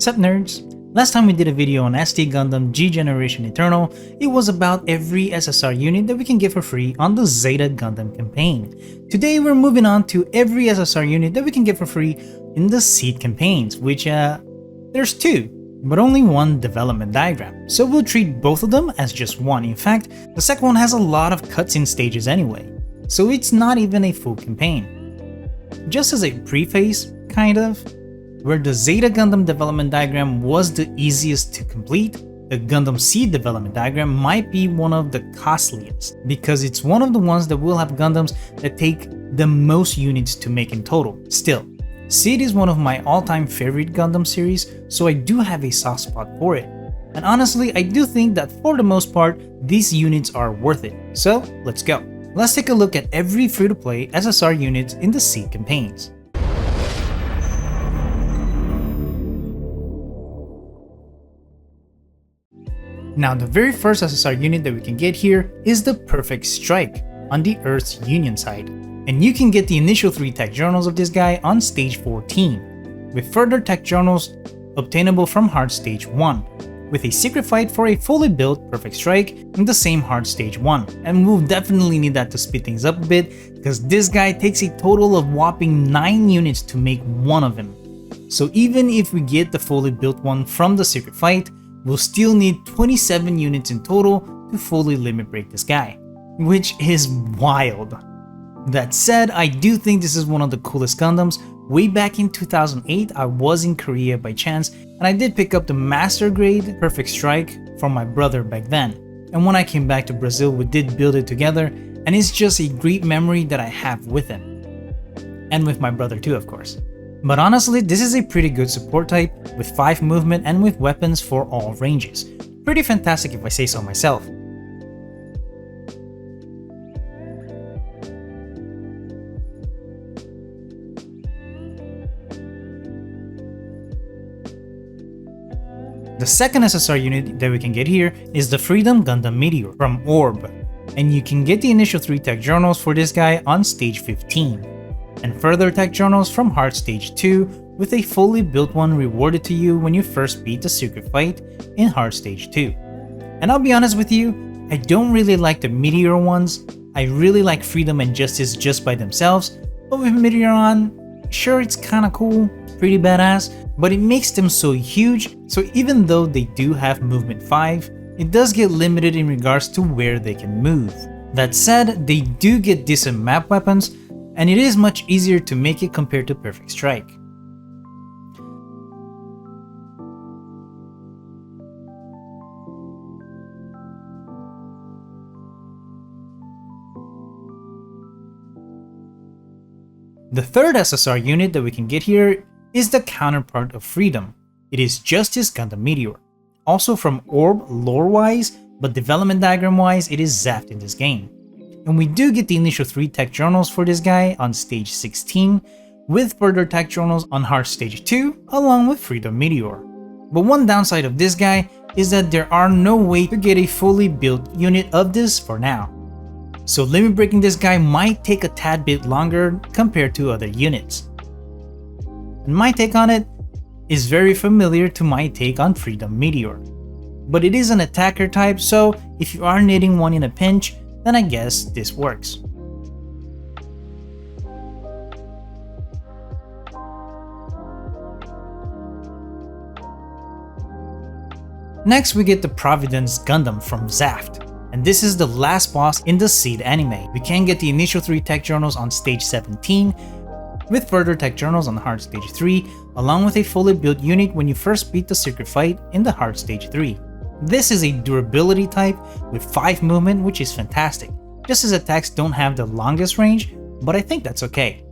Sup nerds? Last time we did a video on ST Gundam G Generation Eternal, it was about every SSR unit that we can get for free on the Zeta Gundam campaign. Today we're moving on to every SSR unit that we can get for free in the Seed campaigns, which there's two, but only one development diagram. So we'll treat both of them as just one. In fact, the second one has a lot of cutscene stages anyway, so it's not even a full campaign. Just as a preface, kind of, where the Zeta Gundam development diagram was the easiest to complete, the Gundam Seed development diagram might be one of the costliest, because it's one of the ones that will have Gundams that take the most units to make in total. Still, Seed is one of my all-time favorite Gundam series, so I do have a soft spot for it. And honestly, I do think that for the most part, these units are worth it. So let's go. Let's take a look at every free-to-play SSR units in the Seed campaigns. Now, the very first SSR unit that we can get here is the Perfect Strike on the Earth's Union side, and you can get the initial 3 tech journals of this guy on stage 14, with further tech journals obtainable from hard stage 1, with a secret fight for a fully built Perfect Strike in the same hard stage 1, and we'll definitely need that to speed things up a bit, because this guy takes a total of whopping 9 units to make one of him. So even if we get the fully built one from the secret fight, we'll still need 27 units in total to fully limit break this guy, which is wild. That said, I do think this is one of the coolest Gundams. Way back in 2008, I was in Korea by chance, and I did pick up the Master Grade Perfect Strike from my brother back then. And when I came back to Brazil, we did build it together, and it's just a great memory that I have with him. And with my brother too, of course. But honestly, this is a pretty good support type, with 5 movement and with weapons for all ranges. Pretty fantastic if I say so myself. The second SSR unit that we can get here is the Freedom Gundam Meteor from Orb, and you can get the initial 3 tech journals for this guy on stage 15. And further tech journals from hard stage 2, with a fully built one rewarded to you when you first beat the secret fight in hard stage 2. And I'll be honest with you, I don't really like the Meteor ones. I really like Freedom and Justice just by themselves, but with Meteor on, sure, it's kinda cool, pretty badass, but it makes them so huge, so even though they do have movement 5, it does get limited in regards to where they can move. That said, they do get decent map weapons, and it is much easier to make it compared to Perfect Strike. The third SSR unit that we can get here is the counterpart of Freedom. It is Justice Gundam Meteor. Also from Orb lore-wise, but development diagram-wise, it is Zaft in this game. And we do get the initial 3 tech journals for this guy on stage 16, with further tech journals on hard stage 2, along with Freedom Meteor. But one downside of this guy is that there are no way to get a fully built unit of this for now. So limit breaking this guy might take a tad bit longer compared to other units. And my take on it is very familiar to my take on Freedom Meteor. But it is an attacker type, so if you are needing one in a pinch, then I guess this works. Next we get the Providence Gundam from Zaft, and this is the last boss in the Seed anime. We can get the initial 3 tech journals on stage 17, with further tech journals on hard stage 3, along with a fully built unit when you first beat the secret fight in the hard stage 3. This is a durability type with 5 movement, which is fantastic. Just as attacks don't have the longest range, but I think that's okay.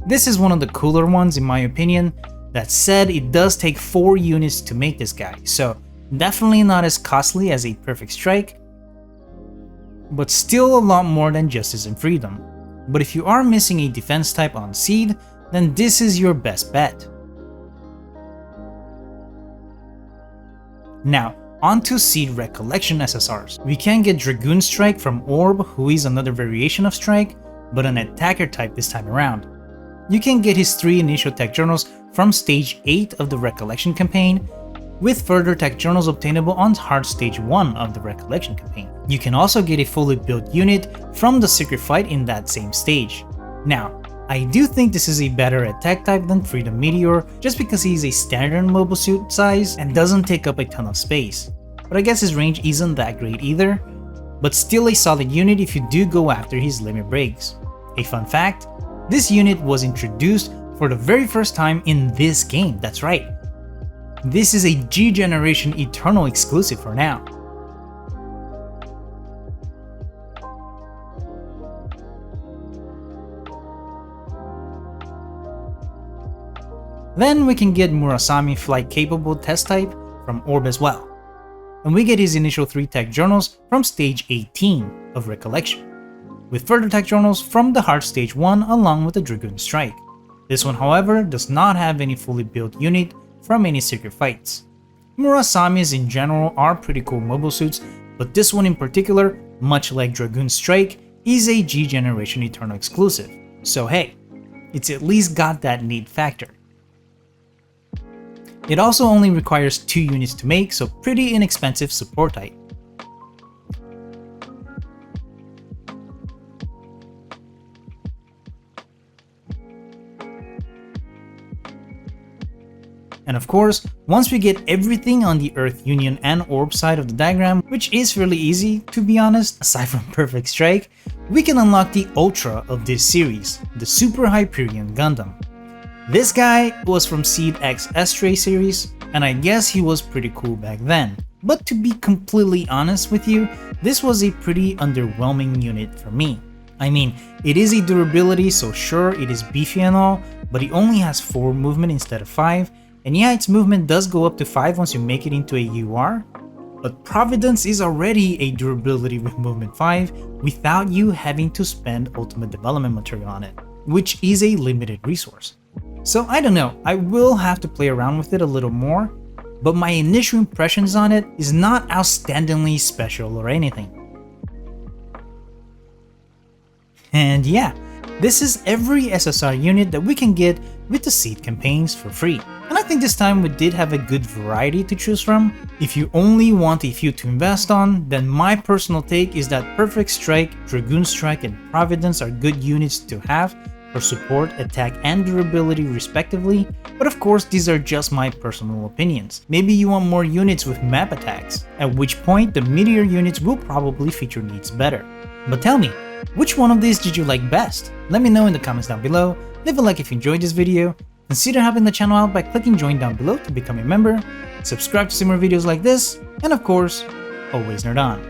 This is one of the cooler ones in my opinion. That said, it does take 4 units to make this guy, so definitely not as costly as a Perfect Strike, but still a lot more than Justice and Freedom. But if you are missing a defense type on Seed, then this is your best bet. Now, onto Seed Recollection SSRs. We can get Dragoon Strike from Orb, who is another variation of Strike, but an attacker type this time around. You can get his 3 initial tech journals from Stage 8 of the Recollection campaign, with further tech journals obtainable on Hard Stage 1 of the Recollection campaign. You can also get a fully built unit from the secret fight in that same stage. Now, I do think this is a better attack type than Freedom Meteor, just because he is a standard mobile suit size and doesn't take up a ton of space. But I guess his range isn't that great either, but still a solid unit if you do go after his limit breaks. A fun fact, this unit was introduced for the very first time in this game, that's right. This is a G Generation Eternal exclusive for now. Then we can get Murasame flight capable test type from Orb as well. And we get his initial 3 tech journals from Stage 18 of Recollection, with further tech journals from the Hard Stage 1 along with the Dragoon Strike. This one, however, does not have any fully built unit from any secret fights. Murasames in general are pretty cool mobile suits, but this one in particular, much like Dragoon Strike, is a G Generation Eternal exclusive, so hey, it's at least got that neat factor. It also only requires 2 units to make, so pretty inexpensive support type. And of course, once we get everything on the Earth Union and Orb side of the diagram, which is fairly easy to be honest, aside from Perfect Strike, we can unlock the Ultra of this series, the Super Hyperion Gundam. This guy was from Seed X S-Ray series, and I guess he was pretty cool back then. But to be completely honest with you, this was a pretty underwhelming unit for me. I mean, it is a durability, so sure it is beefy and all, but it only has 4 movement instead of 5, and yeah, its movement does go up to 5 once you make it into a UR, but Providence is already a durability with movement 5 without you having to spend ultimate development material on it, which is a limited resource. So I don't know, I will have to play around with it a little more, but my initial impressions on it is not outstandingly special or anything. And yeah, this is every SSR unit that we can get with the Seed campaigns for free. And I think this time we did have a good variety to choose from. If you only want a few to invest on, then my personal take is that Perfect Strike, Dragoon Strike, and Providence are good units to have for support, attack, and durability respectively, but of course these are just my personal opinions. Maybe you want more units with map attacks, at which point the Meteor units will probably fit your needs better. But tell me, which one of these did you like best? Let me know in the comments down below, leave a like if you enjoyed this video, consider helping the channel out by clicking join down below to become a member, subscribe to see more videos like this, and of course, always nerd on.